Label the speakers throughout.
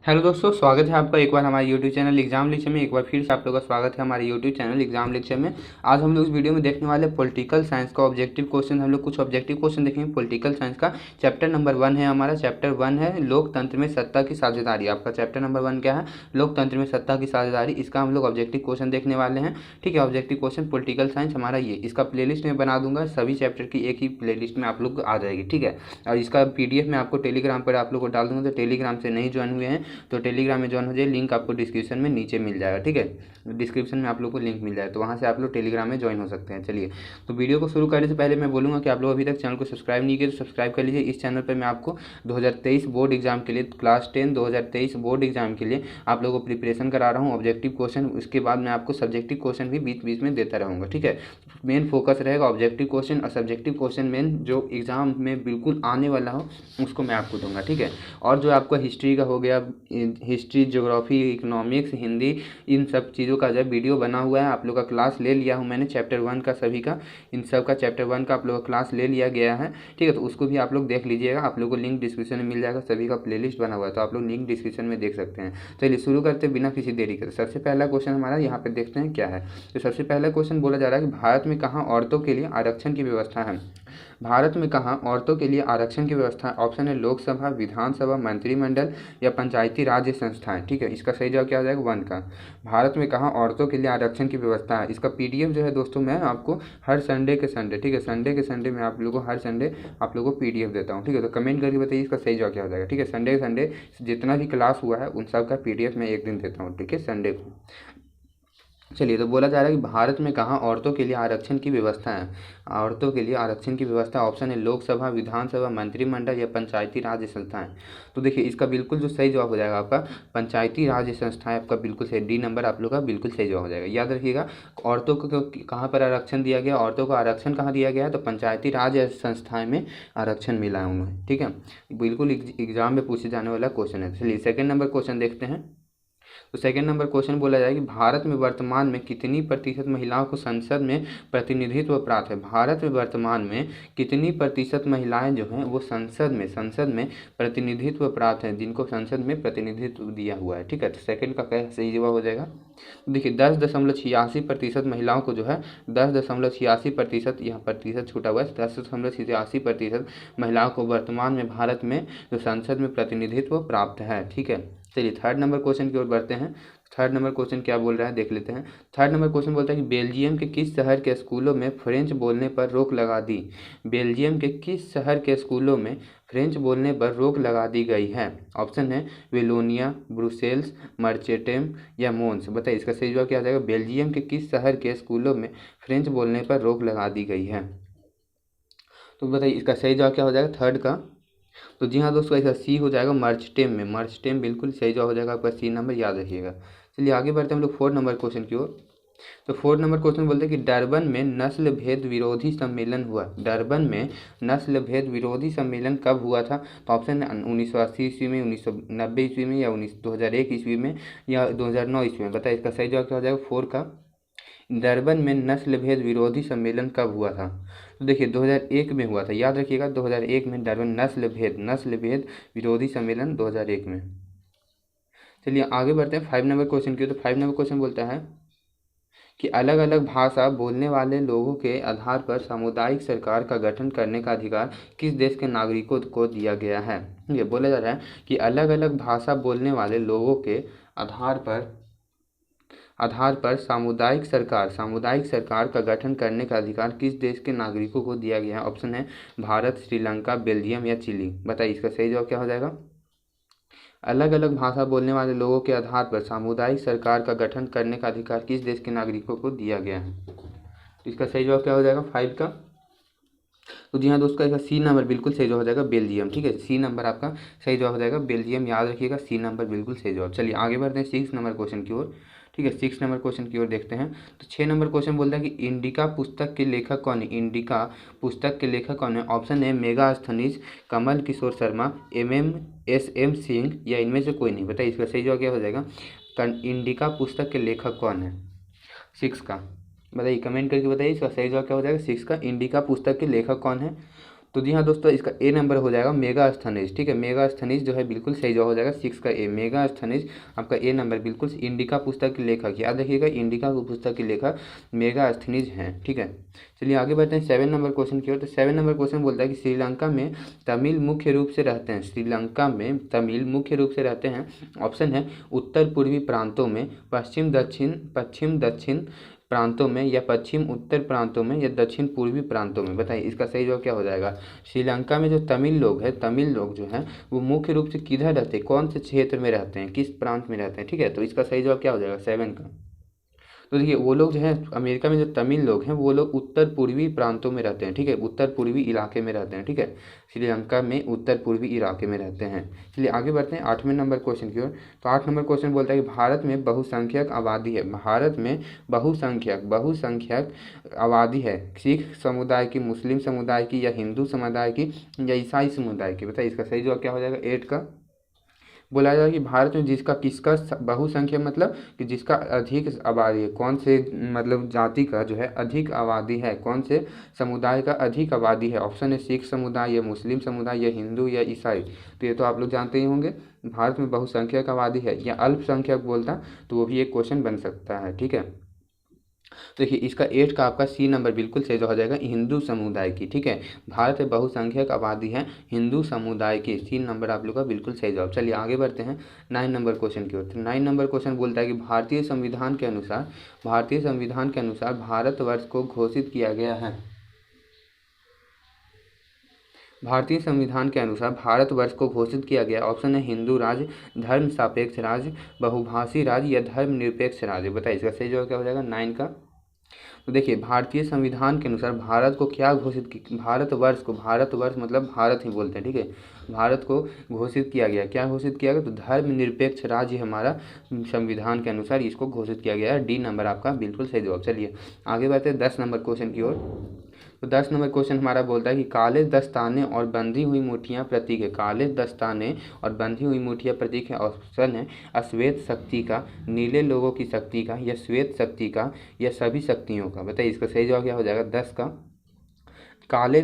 Speaker 1: Hello दोस्तों, स्वागत है आपका एक बार हमारे यूट्यूब चैनल एग्जाम लेक्चर में। एक बार फिर से आप लोगों का स्वागत है हमारे यूट्यूब चैनल एग्जाम लेक्चर में। आज हम लोग इस वीडियो में देखने वाले पॉलिटिकल साइंस का ऑब्जेक्टिव क्वेश्चन। हम लोग कुछ ऑब्जेक्टिव क्वेश्चन देखेंगे पॉलिटिकल साइंस का। चैप्टर नंबर 1 है हमारा। चैप्टर 1 है लोकतंत्र में सत्ता की साझेदारी। आपका चैप्टर नंबर 1 क्या है? लोकतंत्र में सत्ता की साझेदारी। इसका हम लोग ऑब्जेक्टिव क्वेश्चन देखने वाले हैं। ठीक है, ऑब्जेक्टिव क्वेश्चन पॉलिटिकल साइंस हमारा ये। इसका प्लेलिस्ट में बना दूंगा, सभी चैप्टर की एक ही प्लेलिस्ट में आप लोग आ जाएगी। ठीक है, और इसका पीडीएफ मैं आपको टेलीग्राम पर आप लोग को डाल दूंगा। तो टेलीग्राम से नहीं ज्वाइन हुए हैं तो टेलीग्राम में ज्वाइन हो जाए, लिंक आपको डिस्क्रिप्शन में नीचे मिल जाएगा। ठीक है, डिस्क्रिप्शन में आप लोग को लिंक मिल जाएगा, तो वहाँ से आप लोग टेलीग्राम में ज्वाइन हो सकते हैं। चलिए, तो वीडियो को शुरू करने से पहले मैं बोलूँगा कि आप लोग अभी तक चैनल को सब्सक्राइब नहीं किए तो सब्सक्राइब कर लीजिए। इस चैनल पर मैं आपको 2023 बोर्ड एग्जाम के लिए, क्लास 10 2023 बोर्ड एग्जाम के लिए आप लोगों को प्रिपरेशन करा रहा हूँ। ऑब्जेक्टिव क्वेश्चन, उसके बाद मैं आपको सब्जेक्टिव क्वेश्चन भी बीच बीच में देता रहूँगा। ठीक है, मेन फोकस रहेगा ऑब्जेक्टिव क्वेश्चन, और सब्जेक्टिव क्वेश्चन मेन जो एग्जाम में बिल्कुल आने वाला हो उसको मैं आपको दूंगा। ठीक है, और जो आपका हिस्ट्री का हो गया, हिस्ट्री, ज्योग्राफी, इकोनॉमिक्स, हिंदी, इन सब चीज़ों का जब वीडियो बना हुआ है, आप लोग का क्लास ले लिया हूँ मैंने चैप्टर 1 का, सभी का, इन सब का चैप्टर 1 का आप लोग का क्लास ले लिया गया है। ठीक है, तो उसको भी आप लोग देख लीजिएगा। आप लोग को लिंक डिस्क्रिप्शन में मिल जाएगा, सभी का प्लेलिस्ट बना हुआ है, तो आप लोग लिंक डिस्क्रिप्शन में देख सकते हैं। चलिए शुरू करते हैं बिना किसी देरी के। सबसे पहला क्वेश्चन हमारा यहाँ पे देखते हैं क्या है। तो सबसे पहला क्वेश्चन बोला जा रहा है कि भारत में कहाँ औरतों के लिए आरक्षण की व्यवस्था है? भारत में कहाँ औरतों के लिए आरक्षण की व्यवस्था है? ऑप्शन है लोकसभा, विधानसभा, मंत्रिमंडल या पंचायती राज्य संस्थाएं। ठीक है, इसका सही जवाब क्या हो जाएगा? 1 का। भारत में कहाँ औरतों के लिए आरक्षण की व्यवस्था है? इसका पीडीएफ जो है दोस्तों मैं आपको हर संडे के संडे, ठीक है, संडे के संडे मैं आप लोगों को हर संडे आप लोगों को पीडीएफ देता हूँ। ठीक है, तो कमेंट करके बताइए इसका सही जवाब क्या हो जाएगा। ठीक है, संडे के संडे जितना भी क्लास हुआ है उन सब का पीडीएफ मैं एक दिन देता हूँ। ठीक है, संडे को। चलिए, तो बोला जा रहा है कि भारत में कहाँ औरतों के लिए आरक्षण की व्यवस्था है? औरतों के लिए आरक्षण की व्यवस्था, ऑप्शन है लोकसभा, विधानसभा, मंत्रिमंडल या पंचायती राज्य संस्थाएं। तो देखिए, इसका बिल्कुल जो सही जवाब हो जाएगा आपका पंचायती राज्य संस्थाएं। आपका बिल्कुल सही, डी नंबर आप लोग का बिल्कुल सही जवाब हो जाएगा। याद रखिएगा, औरतों को कहाँ पर आरक्षण दिया गया? औरतों को आरक्षण कहाँ दिया गया है? तो पंचायती राज्य संस्थाएं में आरक्षण मिला है उन्हें। ठीक है, बिल्कुल एग्जाम में पूछे जाने वाला क्वेश्चन है। चलिए सेकेंड नंबर क्वेश्चन देखते हैं। तो सेकेंड नंबर क्वेश्चन बोला जाए कि भारत में वर्तमान में कितनी प्रतिशत महिलाओं को संसद में प्रतिनिधित्व प्राप्त है? भारत में वर्तमान में कितनी प्रतिशत महिलाएं जो हैं वो संसद में प्रतिनिधित्व प्राप्त है, जिनको संसद में प्रतिनिधित्व दिया हुआ है। ठीक है, तो सेकेंड का क्या सही जवाब हो जाएगा? देखिए 10.86% महिलाओं को जो है 10.86%, यहाँ प्रतिशत छूटा हुआ है, 10.86% महिलाओं को वर्तमान में भारत में जो संसद में प्रतिनिधित्व प्राप्त है। ठीक है, चलिए थर्ड नंबर क्वेश्चन की ओर बढ़ते हैं। थर्ड नंबर क्वेश्चन क्या बोल रहा है देख लेते हैं। थर्ड नंबर क्वेश्चन बोलता है कि बेल्जियम के किस शहर के स्कूलों में फ्रेंच बोलने पर रोक लगा दी? बेल्जियम के किस शहर के स्कूलों में फ्रेंच बोलने पर रोक लगा दी गई है? ऑप्शन है वेलोनिया, ब्रुसेल्स, मर्चेटेम या मोन्स। बताइए इसका सही जवाब क्या आ जाएगा? बेल्जियम के किस शहर के स्कूलों में फ्रेंच बोलने पर रोक लगा दी गई है? तो बताइए इसका सही जवाब क्या हो जाएगा थर्ड का? तो जी हाँ दोस्तों, ऐसा सी हो जाएगा मर्चटेम में। मर्चटेम बिल्कुल सही जवाब हो जाएगा आपका, सी नंबर याद रखिएगा। चलिए आगे बढ़ते हैं हम लोग फोर्थ नंबर क्वेश्चन की ओर। तो फोर्थ नंबर क्वेश्चन बोलते हैं कि डरबन में नस्ल भेद विरोधी सम्मेलन हुआ। डरबन में नस्ल भेद विरोधी सम्मेलन कब हुआ था? तो ऑप्शन है 1980 ईस्वी में, 1990 ईस्वी में, या 2001 ईस्वी में, या 2009 ईस्वी में। बताइए इसका सही जवाब क्या हो जाएगा? 4 का। डरबन में नस्ल भेद विरोधी सम्मेलन कब हुआ था? तो देखिए 2001 में हुआ था, याद रखिएगा 2001 में डरबन नस्ल भेद विरोधी सम्मेलन 2001 में। चलिए आगे बढ़ते हैं 5 नंबर क्वेश्चन की। तो 5 नंबर क्वेश्चन बोलता है कि अलग अलग भाषा बोलने वाले लोगों के आधार पर सामुदायिक सरकार का गठन करने का अधिकार किस देश के नागरिकों को दिया गया है? ये बोला जा रहा है कि अलग अलग भाषा बोलने वाले लोगों के आधार पर सामुदायिक सरकार का गठन करने का अधिकार किस देश के नागरिकों को दिया गया है? ऑप्शन है भारत, श्रीलंका, बेल्जियम या चिली। बताइए इसका सही जवाब क्या हो जाएगा? अलग अलग भाषा बोलने वाले लोगों के आधार पर सामुदायिक सरकार का गठन करने का अधिकार किस देश के नागरिकों को दिया गया है? तो इसका सही जवाब क्या हो जाएगा 5 का? तो जी हाँ दोस्तों, इसका सी नंबर बिल्कुल सही जवाब हो जाएगा बेल्जियम। ठीक है, सी नंबर आपका सही जवाब हो जाएगा बेल्जियम, याद रखिएगा सी नंबर बिल्कुल सही जवाब। चलिए आगे बढ़ते हैं 6 नंबर क्वेश्चन की ओर। ठीक है, 6 नंबर क्वेश्चन की ओर देखते हैं। तो 6 नंबर क्वेश्चन बोलता है कि इंडिका पुस्तक के लेखक कौन है? इंडिका पुस्तक के लेखक कौन है? ऑप्शन है मेगास्थनीज, कमल किशोर शर्मा, एम सिंह या इनमें से कोई नहीं। बताइए इसका सही जवाब क्या हो जाएगा? इंडिका पुस्तक के लेखक कौन है? 6 का। बताइए कमेंट करके बताइए इसका सही जवाब क्या हो जाएगा 6 का। इंडिका पुस्तक के लेखक कौन है? तो जी हाँ दोस्तों, इसका ए नंबर हो जाएगा मेगास्थनीज। ठीक है, मेगास्थनीज जो है बिल्कुल सही जवाब हो जाएगा 6 का ए, मेगास्थनीज आपका ए नंबर बिल्कुल। इंडिका पुस्तक के लेखक याद रखिएगा, इंडिका पुस्तक के लेखक मेगास्थनीज हैं। ठीक है, चलिए आगे बढ़ते हैं 7 नंबर क्वेश्चन की ओर। तो 7 नंबर क्वेश्चन बोलता है कि श्रीलंका में तमिल मुख्य रूप से रहते हैं। श्रीलंका में तमिल मुख्य रूप से रहते हैं। ऑप्शन है उत्तर पूर्वी प्रांतों में, पश्चिम दक्षिण प्रांतों में, या पश्चिम उत्तर प्रांतों में, या दक्षिण पूर्वी प्रांतों में। बताइए इसका सही जवाब क्या हो जाएगा। श्रीलंका में जो तमिल लोग हैं, तमिल लोग जो हैं वो मुख्य रूप से किधर रहते हैं, कौन से क्षेत्र में रहते हैं, किस प्रांत में रहते हैं। ठीक है, तो इसका सही जवाब क्या हो जाएगा 7 का। तो देखिए वो लोग जो है अमेरिका में जो तमिल लोग हैं वो लोग उत्तर पूर्वी प्रांतों में रहते हैं। ठीक है, उत्तर पूर्वी इलाके में रहते हैं। ठीक है, श्रीलंका में उत्तर पूर्वी इलाके में रहते हैं। चलिए आगे बढ़ते हैं 8वें नंबर क्वेश्चन की ओर। तो 8 नंबर क्वेश्चन बोलता है कि भारत में बहुसंख्यक आबादी है। भारत में बहुसंख्यक आबादी है। सिख समुदाय की, मुस्लिम समुदाय की, या हिंदू समुदाय की, या ईसाई समुदाय की। बताइए इसका सही जवाब क्या हो जाएगा 8 का। बोला जाए कि भारत में जिसका किसका बहुसंख्यक मतलब कि जिसका अधिक आबादी है, कौन से मतलब जाति का जो है अधिक आबादी है, कौन से समुदाय का अधिक आबादी है। ऑप्शन है सिख समुदाय, या मुस्लिम समुदाय, या हिंदू, या ईसाई। तो ये तो आप लोग जानते ही होंगे। भारत में बहुसंख्यक आबादी है या अल्पसंख्यक बोलता तो वो भी एक क्वेश्चन बन सकता है। ठीक है, देखिए इसका 8 का आपका सी नंबर बिल्कुल सही हो जाएगा हिंदू समुदाय की। ठीक है, भारत में बहुसंख्यक आबादी है हिंदू समुदाय की, सी नंबर आप लोग का बिल्कुल सही जवाब। चलिए आगे बढ़ते हैं 9 नंबर क्वेश्चन की ओर। तो 9 नंबर क्वेश्चन बोलता है कि भारतीय संविधान के अनुसार भारतवर्ष को घोषित किया गया है। भारतीय संविधान के अनुसार भारतवर्ष को घोषित किया गया। ऑप्शन है हिंदू राज्य, धर्म सापेक्ष राज्य, बहुभाषी राज्य, या धर्मनिरपेक्ष राज्य। बताइए इसका सही जवाब क्या हो जाएगा 9 का। तो देखिए भारतीय संविधान के अनुसार भारत को क्या घोषित की, भारतवर्ष मतलब भारत ही बोलते हैं। ठीक है, भारत को घोषित किया गया, क्या घोषित किया गया, तो धर्मनिरपेक्ष राज्य हमारा संविधान के अनुसार इसको घोषित किया गया है। डी नंबर आपका बिल्कुल सही जवाब। चलिए आगे बढ़ते हैं 10 नंबर क्वेश्चन की ओर। तो 10 नंबर क्वेश्चन हमारा बोलता है कि काले दस्ताने और बंधी हुई मुठ्ठियाँ प्रतीक है। काले दस्ताने और बंधी हुई मुठ्ठियाँ प्रतीक है। ऑप्शन है अश्वेत शक्ति का, नीले लोगों की शक्ति का, या श्वेत शक्ति का, या सभी शक्तियों का। बताइए इसका सही जवाब क्या हो जाएगा 10 का। काले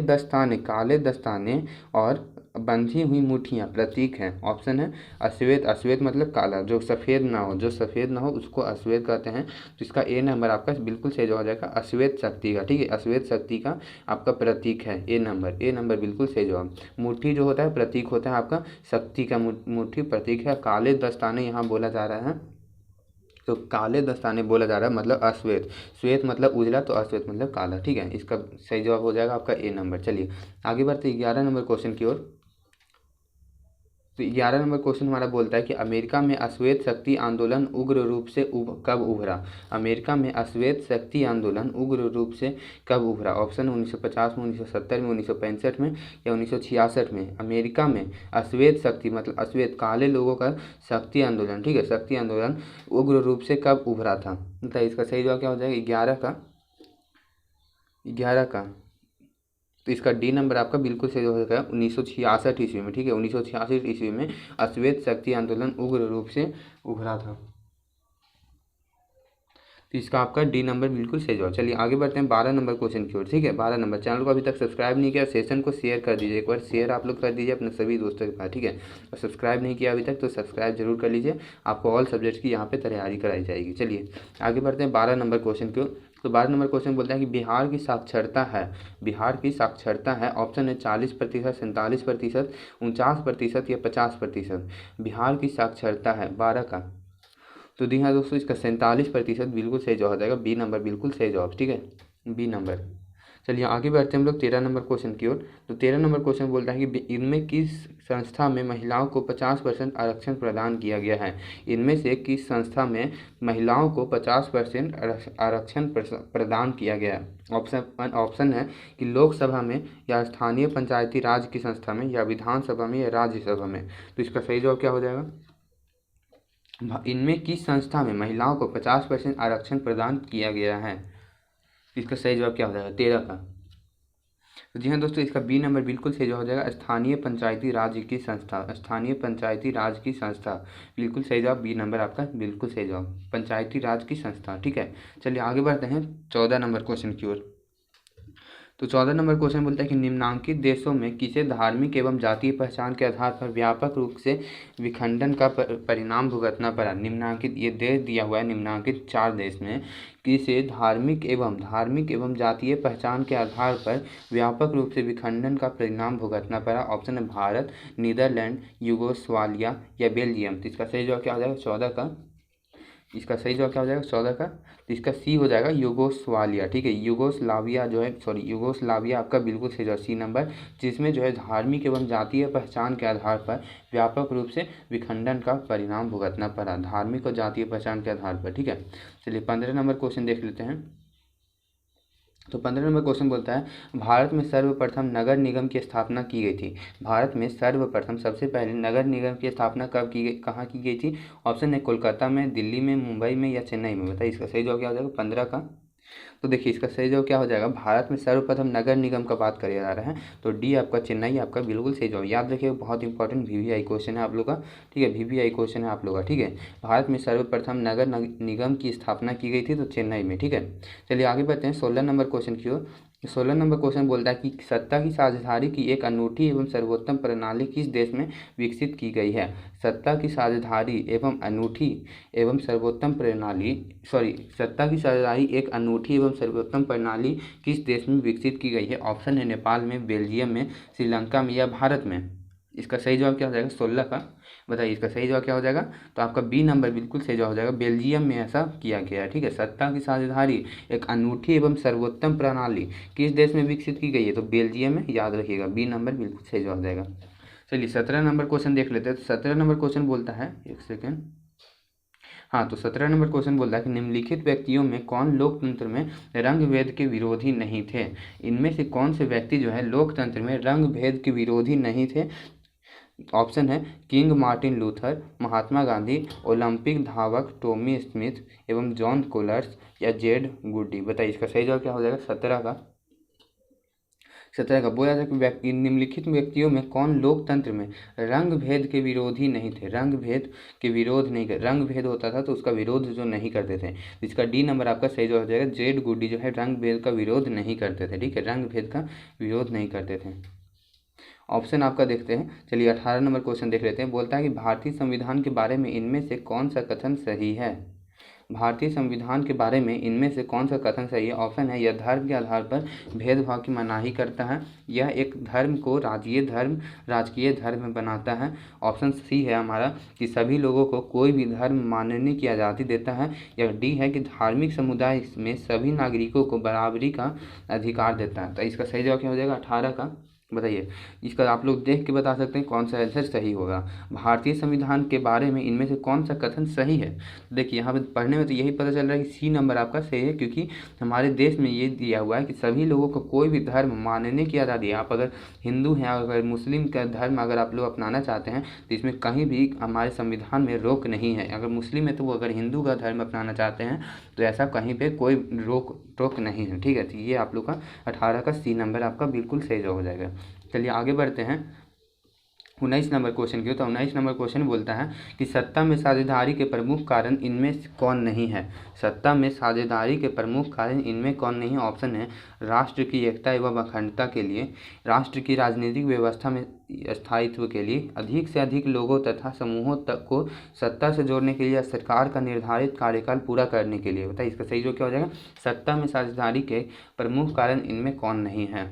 Speaker 1: दस्ताने और बंधी हुई मुठ्ठियाँ प्रतीक हैं। ऑप्शन है अश्वेत, अश्वेत मतलब काला, जो सफ़ेद ना हो उसको अश्वेत कहते हैं। तो इसका ए नंबर आपका बिल्कुल सही जवाब हो जाएगा अश्वेत शक्ति का। ठीक है, अश्वेत शक्ति का आपका प्रतीक है ए नंबर बिल्कुल सही जवाब। मुट्ठी जो होता है प्रतीक होता है आपका शक्ति का, मुट्ठी प्रतीक है। काले दस्ताने यहाँ बोला जा रहा है, तो काले दस्ताने बोला जा रहा है मतलब अश्वेत, श्वेत मतलब उजला, तो अश्वेत मतलब काला। ठीक है, इसका सही जवाब हो जाएगा आपका ए नंबर। चलिए आगे बढ़ते 11 नंबर क्वेश्चन की ओर। तो 11 नंबर क्वेश्चन हमारा बोलता है कि अमेरिका में अश्वेत शक्ति आंदोलन उग्र रूप से कब उभरा। अमेरिका में अश्वेत शक्ति आंदोलन उग्र रूप से कब उभरा। ऑप्शन 1950 में, 1970 में, 1965 में, या 1966 में। अमेरिका में अश्वेत शक्ति मतलब अश्वेत काले लोगों का शक्ति आंदोलन, ठीक है, शक्ति आंदोलन उग्र रूप से कब उभरा था। मतलब इसका सही जवाब क्या हो जाएगा 11 का। तो इसका डी नंबर आपका बिल्कुल सही हो जाएगा 1966 ईस्वी में। ठीक है, 1966 ईस्वी में अश्वेत शक्ति आंदोलन उग्र रूप से उभरा था। तो इसका आपका डी नंबर बिल्कुल सही जवाब। चलिए आगे बढ़ते हैं 12 नंबर क्वेश्चन की ओर। ठीक है, 12 नंबर। चैनल को अभी तक सब्सक्राइब नहीं किया, सेशन को शेयर कर दीजिए, एक बार शेयर आप लोग कर दीजिए अपने सभी दोस्तों के पास। ठीक है, और सब्सक्राइब नहीं किया अभी तक तो सब्सक्राइब जरूर कर लीजिए, आपको ऑल सब्जेक्ट्स की यहाँ पे तैयारी कराई जाएगी। चलिए आगे बढ़ते हैं 12 नंबर क्वेश्चन की ओर। तो 12 नंबर क्वेश्चन बोलता है कि बिहार की साक्षरता है। ऑप्शन है 40%, 47%, 49%, या 50%। बिहार की साक्षरता है 12 का। तो जी हाँ दोस्तों, इसका 47% बिल्कुल सही जवाब हो जाएगा, बी नंबर बिल्कुल सही जवाब। ठीक है, बी नंबर। चलिए आगे बढ़ते हैं हम लोग 13 नंबर क्वेश्चन की ओर। तो 13 नंबर क्वेश्चन बोलता है कि इनमें किस संस्था में महिलाओं को 50% आरक्षण प्रदान किया गया है। इनमें से किस संस्था में महिलाओं को 50% आरक्षण प्रदान किया गया है। ऑप्शन है कि लोकसभा में, या स्थानीय पंचायती राज की संस्था में, या विधानसभा में, या राज्यसभा में। तो इसका सही जवाब क्या हो जाएगा, इनमें किस संस्था में महिलाओं को 50% आरक्षण प्रदान किया गया है। इसका सही जवाब क्या हो जाएगा 13 का। तो जी हाँ दोस्तों, इसका बी नंबर बिल्कुल सही जवाब हो जाएगा स्थानीय पंचायती राज की संस्था। स्थानीय पंचायती राज की संस्था बिल्कुल सही जवाब, बी नंबर आपका बिल्कुल सही जवाब, पंचायती राज की संस्था। ठीक है, चलिए आगे बढ़ते हैं 14 नंबर क्वेश्चन की ओर। तो 14 नंबर क्वेश्चन बोलता है कि निम्नांकित देशों में किसे धार्मिक एवं जातीय पहचान के आधार पर व्यापक रूप से विखंडन का परिणाम भुगतना पड़ा। निम्नांकित ये देश दिया हुआ है, निम्नांकित 4 देश में किसे धार्मिक एवं जातीय पहचान के आधार पर व्यापक रूप से विखंडन का परिणाम भुगतना पड़ा। ऑप्शन है भारत, नीदरलैंड, यूगोस्लाविया या बेल्जियम। तो इसका सही जवाब क्या हो जाएगा 14 का? इसका सही जवाब क्या हो जाएगा 14 का? तो इसका सी हो जाएगा यूगोस्लाविया। ठीक है, यूगोस्लाविया जो है यूगोस्लाविया आपका बिल्कुल सही जवाब सी नंबर, जिसमें जो है धार्मिक एवं जातीय पहचान के आधार पर व्यापक रूप से विखंडन का परिणाम भुगतना पड़ा, धार्मिक और जातीय पहचान के आधार पर। ठीक है, चलिए 15 नंबर क्वेश्चन देख लेते हैं। तो 15 नंबर क्वेश्चन बोलता है भारत में सर्वप्रथम नगर निगम की स्थापना की गई थी। भारत में सर्वप्रथम सबसे पहले नगर निगम की स्थापना कब की गई, कहाँ की गई थी? ऑप्शन है कोलकाता में, दिल्ली में, मुंबई में या चेन्नई में। बताइए इसका सही जवाब क्या हो जाएगा 15 का? तो देखिए इसका सही जवाब क्या हो जाएगा, भारत में सर्वप्रथम नगर निगम का बात किया जा रहा है तो डी आपका चेन्नई आपका बिल्कुल सही जवाब। याद रखिए बहुत इंपॉर्टेंट VVI क्वेश्चन है आप लोग का। ठीक है, VVI क्वेश्चन है आप लोग का। ठीक है, भारत में सर्वप्रथम नगर निगम की स्थापना की गई थी तो चेन्नई में। ठीक है, चलिए आगे बढ़ते हैं 16 नंबर क्वेश्चन की ओर। 16 नंबर क्वेश्चन बोलता है कि सत्ता की साझेदारी की एक अनूठी एवं सर्वोत्तम प्रणाली किस देश में विकसित की गई है? सत्ता की साझेदारी एवं अनूठी एवं सर्वोत्तम प्रणाली सत्ता की साझेदारी एक अनूठी एवं सर्वोत्तम प्रणाली किस देश में विकसित की गई है? ऑप्शन है नेपाल में, बेल्जियम में, श्रीलंका में या भारत में। इसका सही जवाब क्या हो जाएगा 16 का? बताइए इसका सही जवाब क्या हो जाएगा? तो आपका बी नंबर बिल्कुल सही जवाब हो जाएगा, बेल्जियम में ऐसा किया गया है। ठीक है, सत्ता की साझेदारी एक अनूठी एवं सर्वोत्तम प्रणाली किस देश में विकसित की गई है? तो बेल्जियम में, याद रखिएगा बी नंबर बिल्कुल सही जवाब हो जाएगा। चलिए 17 नंबर क्वेश्चन देख लेते हैं। तो 17 नंबर क्वेश्चन बोलता है, एक सेकेंड, हाँ, तो 17 नंबर क्वेश्चन बोलता है कि निम्नलिखित व्यक्तियों में कौन लोकतंत्र में रंग भेद के विरोधी नहीं थे? इनमें से कौन से व्यक्ति जो है लोकतंत्र में रंग भेद के विरोधी नहीं थे? ऑप्शन है king Martin Luther, Mahatma Gandhi, Olympic धावक टॉमी स्मिथ एवं जॉन कोलर्स या जेड गुडी। बताइए इसका सही जवाब क्या हो जाएगा 17 का? 17 का बोला था कि निम्नलिखित व्यक्तियों में कौन लोकतंत्र में रंग भेद के विरोधी नहीं थे? रंग भेद के विरोध नहीं कर, रंग भेद होता था तो उसका विरोध जो नहीं करते थे। इसका डी नंबर आपका सही जवाब हो जाएगा, जेड गुडी जो है रंग भेद का विरोध नहीं करते थे। ठीक है, रंग भेद का विरोध नहीं करते थे। ऑप्शन आपका देखते हैं। चलिए 18 नंबर क्वेश्चन देख लेते हैं। बोलता है कि भारतीय संविधान के बारे में इनमें से कौन सा कथन सही है? भारतीय संविधान के बारे में इनमें से कौन सा कथन सही है? ऑप्शन है यह धर्म के आधार पर भेदभाव की मनाही करता है, यह एक धर्म को राजकीय धर्म बनाता है। ऑप्शन सी है हमारा कि सभी लोगों को कोई भी धर्म मानने की आज़ादी देता है, या डी है कि धार्मिक समुदाय में सभी नागरिकों को बराबरी का अधिकार देता है। तो इसका सही जवाब क्या हो जाएगा 18 का? बताइए इसका आप लोग देख के बता सकते हैं कौन सा आंसर सही होगा। भारतीय संविधान के बारे में इनमें से कौन सा कथन सही है? देखिए यहाँ पे पढ़ने में तो यही पता चल रहा है कि सी नंबर आपका सही है, क्योंकि हमारे देश में ये दिया हुआ है कि सभी लोगों को कोई भी धर्म मानने की आज़ादी है। आप अगर हिंदू हैं, अगर मुस्लिम का धर्म अगर आप लोग अपनाना चाहते हैं तो इसमें कहीं भी हमारे संविधान में रोक नहीं है। अगर मुस्लिम है तो वो अगर हिंदू का धर्म अपनाना चाहते हैं तो ऐसा कहीं पर कोई रोक नहीं है। ठीक है, तो ये आप लोग का 18 का सी नंबर आपका बिल्कुल सही हो जाएगा। चलिए आगे बढ़ते हैं 19 नंबर क्वेश्चन की। तो 19 नंबर क्वेश्चन बोलता है कि सत्ता में साझेदारी के प्रमुख कारण इनमें से कौन नहीं है? सत्ता में साझेदारी के प्रमुख कारण इनमें कौन नहीं है? ऑप्शन है राष्ट्र की एकता एवं अखंडता के लिए, राष्ट्र की राजनीतिक व्यवस्था में स्थायित्व के लिए, अधिक से अधिक लोगों तथा समूहों तक को सत्ता से जोड़ने के लिए, या सरकार का निर्धारित कार्यकाल पूरा करने के लिए। बताइए इसका सही जो क्या हो जाएगा? सत्ता में साझेदारी के प्रमुख कारण इनमें कौन नहीं है?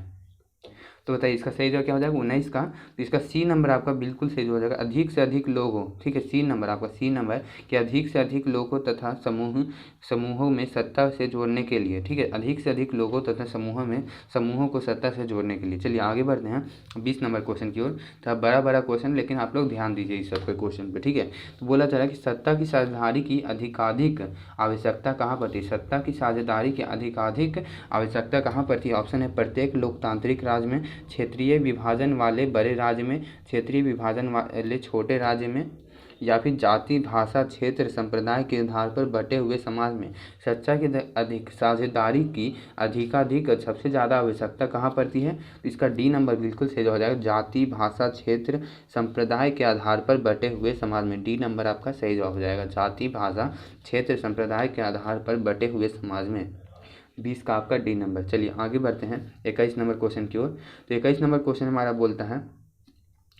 Speaker 1: तो बताइए इसका सही जवाब क्या हो जाएगा 19 का? तो इसका सी नंबर आपका बिल्कुल सही हो जाएगा, अधिक से अधिक लोगों। ठीक है, सी नंबर आपका सी नंबर कि अधिक से अधिक लोगों तथा समूहों में सत्ता से जोड़ने के लिए। ठीक है, अधिक से अधिक लोगों तथा समूहों को सत्ता से जोड़ने के लिए। चलिए आगे बढ़ते हैं 20 नंबर क्वेश्चन की ओर। तो बड़ा क्वेश्चन, लेकिन आप लोग ध्यान दीजिए इस सबके क्वेश्चन पर। ठीक है, तो बोला जा रहा है कि सत्ता की साझेदारी की अधिकाधिक आवश्यकता कहाँ पर थी? सत्ता की साझेदारी की अधिकाधिक आवश्यकता कहाँ पर थी? ऑप्शन है प्रत्येक लोकतांत्रिक राज्य में, क्षेत्रीय विभाजन वाले बड़े राज्य में, क्षेत्रीय विभाजन वाले छोटे राज्य में, या फिर जाति भाषा क्षेत्र संप्रदाय के आधार पर बटे हुए समाज में। सत्ता की अधिक साझेदारी की अधिकाधिक सबसे ज़्यादा आवश्यकता कहाँ पड़ती है? तो इसका डी नंबर बिल्कुल सही हो जाएगा, जाति भाषा क्षेत्र संप्रदाय के आधार पर बटे हुए समाज में। डी नंबर आपका सही जवाब हो जाएगा, जाति भाषा क्षेत्र संप्रदाय के आधार पर बटे हुए समाज में। 20 का आपका डी नंबर। चलिए आगे बढ़ते हैं 21 नंबर क्वेश्चन की ओर। तो 21 नंबर क्वेश्चन हमारा बोलता है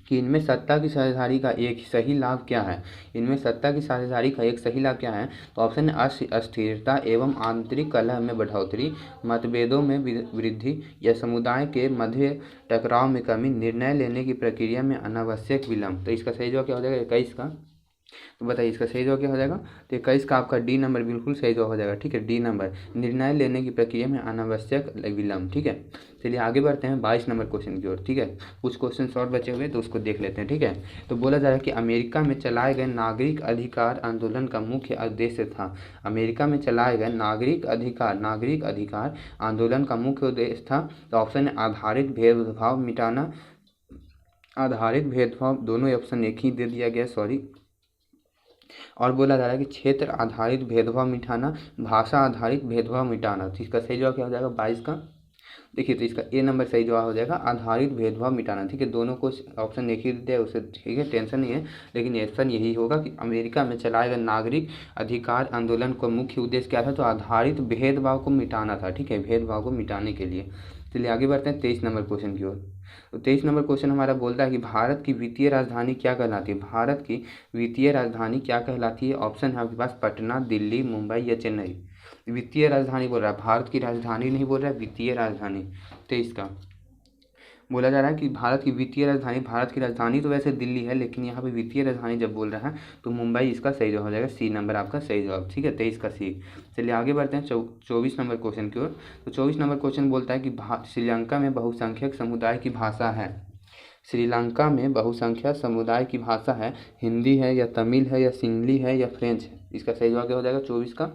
Speaker 1: कि इनमें सत्ता की साझेदारी का एक सही लाभ क्या है। इनमें सत्ता की साझेदारी का एक सही लाभ क्या है। तो ऑप्शन है अस्थिरता एवं आंतरिक कलह में बढ़ोतरी, मतभेदों में वृद्धि या समुदाय के मध्य टकराव में कमी, निर्णय लेने की प्रक्रिया में अनावश्यक विलम्ब। तो इसका सही जवाब क्या हो जाएगा 21 का। तो बताइए इसका सही जवाब क्या हो जाएगा। तो 21 का आपका डी नंबर बिल्कुल सही जवाब हो जाएगा। ठीक है, डी नंबर, निर्णय लेने की प्रक्रिया में अनावश्यक विलम्ब। ठीक है, चलिए आगे बढ़ते हैं 22 नंबर क्वेश्चन की ओर। ठीक है, कुछ क्वेश्चन शॉर्ट बचे हुए तो उसको देख लेते हैं। ठीक है, तो बोला जा रहा है कि अमेरिका में चलाए गए नागरिक अधिकार आंदोलन का मुख्य उद्देश्य था। अमेरिका में चलाए गए नागरिक अधिकार आंदोलन का मुख्य उद्देश्य था। तो ऑप्शन है आधारित भेदभाव मिटाना, आधारित भेदभाव, दोनों ऑप्शन एक ही दे दिया गया, सॉरी। और बोला जा रहा है कि क्षेत्र आधारित भेदभाव मिटाना, भाषा आधारित भेदभाव मिटाना। तो इसका सही जवाब क्या हो जाएगा 22 का। देखिए तो इसका ए नंबर सही जवाब हो जाएगा, आधारित भेदभाव मिटाना। ठीक है, दोनों को ऑप्शन एक ही दिया है उससे, ठीक है, टेंशन नहीं है। लेकिन ऑप्शन यही होगा कि अमेरिका में चलाए गए नागरिक अधिकार आंदोलन का मुख्य उद्देश्य क्या था। तो आधारित भेदभाव को मिटाना था। ठीक है, भेदभाव को मिटाने के लिए। चलिए आगे बढ़ते हैं 23 नंबर क्वेश्चन की ओर। तो 23 नंबर क्वेश्चन हमारा बोलता है कि भारत की वित्तीय राजधानी क्या कहलाती है। भारत की वित्तीय राजधानी क्या कहलाती है। ऑप्शन है आपके पास पटना, दिल्ली, मुंबई या चेन्नई। वित्तीय राजधानी बोल रहा है, भारत की राजधानी नहीं बोल रहा है, वित्तीय राजधानी। 23 का बोला जा रहा है कि भारत की वित्तीय राजधानी, भारत की राजधानी तो वैसे दिल्ली है, लेकिन यहाँ पे वित्तीय राजधानी जब बोल रहा है तो मुंबई इसका सही जवाब हो जाएगा। सी नंबर आपका सही जवाब। ठीक है, 23 का सी। चलिए आगे बढ़ते हैं 24 नंबर क्वेश्चन की ओर। तो 24 नंबर क्वेश्चन बोलता है कि श्रीलंका में बहुसंख्यक समुदाय की भाषा है। श्रीलंका में बहुसंख्यक समुदाय की भाषा है, हिंदी है या तमिल है या सिंगली है या फ्रेंच है। इसका सही जवाब क्या हो जाएगा 24 का।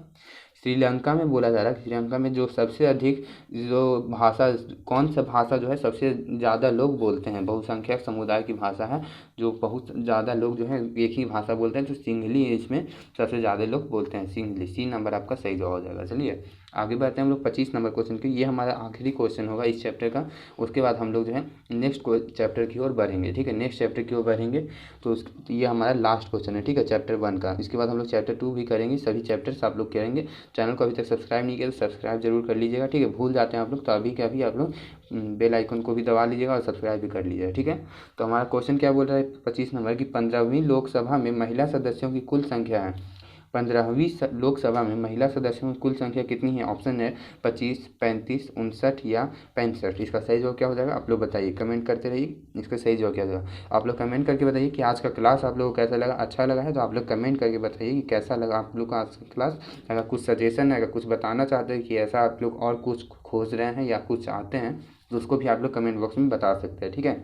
Speaker 1: श्रीलंका में बोला जा रहा है कि श्रीलंका में जो सबसे अधिक जो भाषा, कौन सा भाषा जो है सबसे ज़्यादा लोग बोलते हैं, बहुसंख्यक समुदाय की भाषा है, जो बहुत ज़्यादा लोग जो है एक ही भाषा बोलते हैं, तो सिंगली इसमें सबसे ज़्यादा लोग बोलते हैं, सिंगली। सी नंबर आपका सही जवाब हो जाएगा। चलिए आगे बढ़ते हैं हम लोग 25 नंबर क्वेश्चन की। ये हमारा आखिरी क्वेश्चन होगा इस चैप्टर का। उसके बाद हम लोग जो है नेक्स्ट चैप्टर की ओर बढ़ेंगे। ठीक है, नेक्स्ट चैप्टर की ओर बढ़ेंगे। तो ये हमारा लास्ट क्वेश्चन है। ठीक है, चैप्टर 1 का। इसके बाद हम लोग चैप्टर 2 भी करेंगे। सभी चैप्टर्स आप लोग करेंगे। चैनल को अभी तक सब्सक्राइब नहीं किया तो सब्सक्राइब जरूर कर लीजिएगा। ठीक है, भूल जाते हैं आप लोग तो अभी के अभी आप लोग बेल आइकन को भी दबा लीजिएगा और सब्सक्राइब भी कर लीजिएगा। ठीक है, तो हमारा क्वेश्चन क्या बोल रहा है 25 नंबर की 15वीं लोकसभा में महिला सदस्यों की कुल संख्या है। 15वीं लोकसभा में महिला सदस्यों की कुल संख्या कितनी है। ऑप्शन है 25, 35, 59 या 65। इसका सही जवाब क्या हो जाएगा आप लोग बताइए, कमेंट करते रहिए। इसका सही जवाब क्या हो जाएगा आप लोग कमेंट करके बताइए कि आज का क्लास आप लोगों को कैसा लगा। अच्छा लगा है तो आप लोग कमेंट करके बताइए कि कैसा लगा आप लोग का आज का क्लास। अगर कुछ सजेशन है, अगर कुछ बताना चाहते हैं कि ऐसा आप लोग और कुछ खोज रहे हैं या कुछ चाहते हैं तो उसको भी आप लोग कमेंट बॉक्स में बता सकते हैं। ठीक है,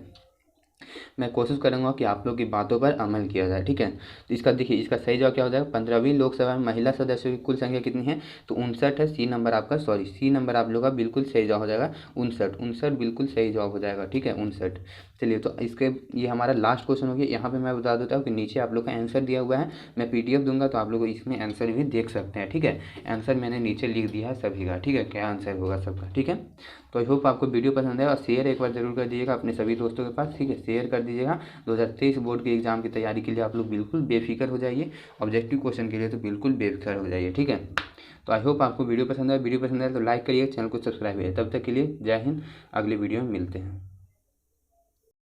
Speaker 1: मैं कोशिश करूंगा कि आप लोग की बातों पर अमल किया जाए। ठीक है, तो इसका देखिए इसका सही जवाब क्या हो जाएगा। 15वीं लोकसभा में महिला सदस्यों की कुल संख्या कितनी है। तो 59 है। सी नंबर आपका, सॉरी सी नंबर आप लोग का बिल्कुल सही जवाब हो जाएगा 59 बिल्कुल सही जवाब हो जाएगा। ठीक है 59। चलिए तो इसके ये हमारा लास्ट क्वेश्चन हो गया। यहाँ पे मैं बता देता हूँ कि नीचे आप लोग का आंसर दिया हुआ है, मैं PDF दूंगा तो आप लोग इसमें आंसर भी देख सकते हैं। ठीक है, आंसर मैंने नीचे लिख दिया है सभी का। ठीक है, क्या आंसर होगा सबका। ठीक है, तो आई होप आपको वीडियो पसंद है और शेयर एक बार जरूर कर दीजिएगा अपने सभी दोस्तों के पास। ठीक है, शेयर कर दीजिएगा। 2023 बोर्ड के एग्जाम की तैयारी के लिए आप लोग बिल्कुल बेफिक्र हो जाइए। ऑब्जेक्टिव क्वेश्चन के लिए तो बिल्कुल बेफिक्र हो जाइए। ठीक है, तो आई होप आपको वीडियो पसंद है। वीडियो पसंद है तो लाइक करिए, चैनल को सब्सक्राइब करिए। तब तक के लिए जय हिंद, अगले वीडियो में मिलते हैं।